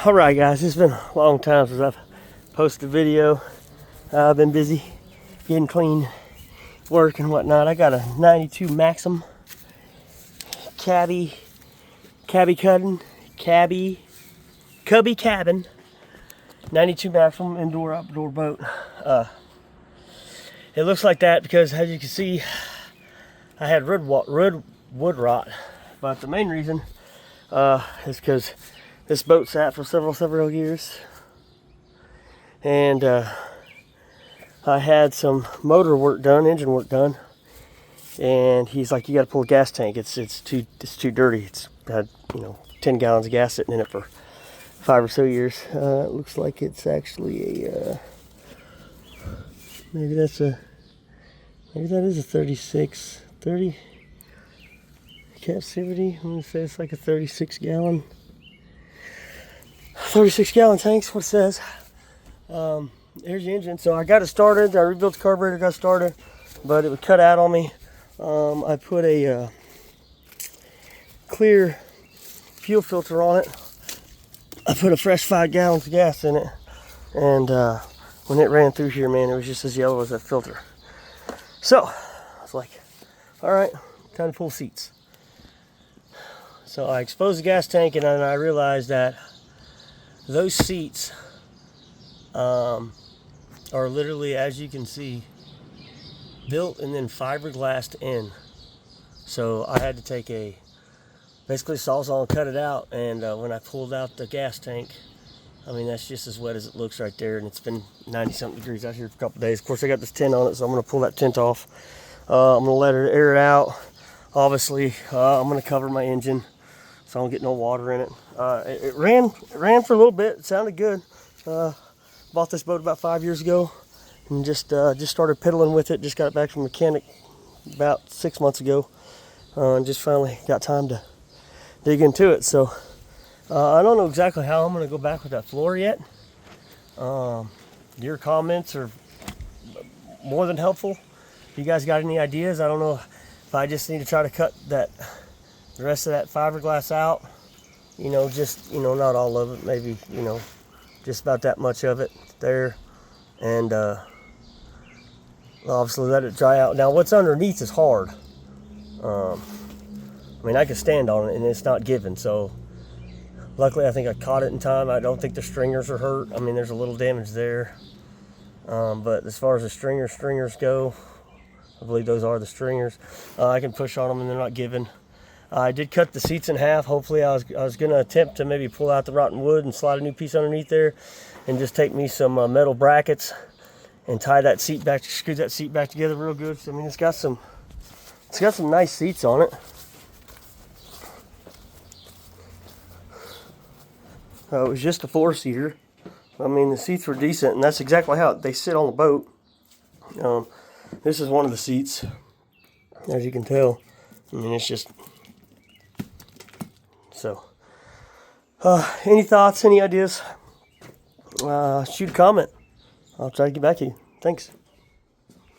Alright guys, it's been a long time since I've posted a video. I've been busy getting clean, work and whatnot. I got a 92 Maxum cubby cabin 92 Maxum indoor outdoor boat. It looks like that because, as you can see, I had wood rot, but the main reason is because this boat sat for several years, and I had some motor work done, engine work done, and he's like, "You got to pull a gas tank. It's too dirty. It's had 10 gallons of gas sitting in it for 5 or so years." It looks like it's actually a maybe that is a 30 capacity. I'm gonna say it's like a 36 gallon tanks, what it says. Here's the engine. So I got it started. I rebuilt the carburetor, got started, but it would cut out on me. I put a clear fuel filter on it. I put a fresh 5 gallons of gas in it, and when it ran through here, man, it was just as yellow as that filter. So I was like, all right, time to pull seats. So I exposed the gas tank, and then I realized that those seats are literally, as you can see, built and then fiberglassed in. So I had to take basically Sawzall and cut it out, and when I pulled out the gas tank, I mean, that's just as wet as it looks right there, and it's been 90-something degrees out here for a couple days. Of course, I got this tent on it, so I'm going to pull that tent off. I'm going to let it air it out. Obviously, I'm going to cover my engine so I don't get no water in it. It ran for a little bit. It sounded good. Bought this boat about 5 years ago, and just started piddling with it. Just got it back from the mechanic about 6 months ago, and just finally got time to dig into it. So I don't know exactly how I'm going to go back with that floor yet. Your comments are more than helpful. If you guys got any ideas, I don't know if I just need to try to cut the rest of that fiberglass out. Not all of it, maybe, just about that much of it there, and obviously let it dry out. Now what's underneath is hard. I mean, I can stand on it and it's not giving, so luckily I think I caught it in time. I don't think the stringers are hurt. I mean, there's a little damage there, but as far as the stringers go, I believe those are the stringers. I can push on them and they're not giving. I did cut the seats in half. Hopefully I was going to attempt to maybe pull out the rotten wood and slide a new piece underneath there, and just take me some metal brackets and tie that seat back, screw that seat back together real good. So, I mean, it's got some nice seats on it. It was just a 4-seater. I mean, the seats were decent, and that's exactly how they sit on the boat. This is one of the seats, as you can tell. I mean, it's just... So, any thoughts, any ideas? Shoot a comment. I'll try to get back to you. Thanks.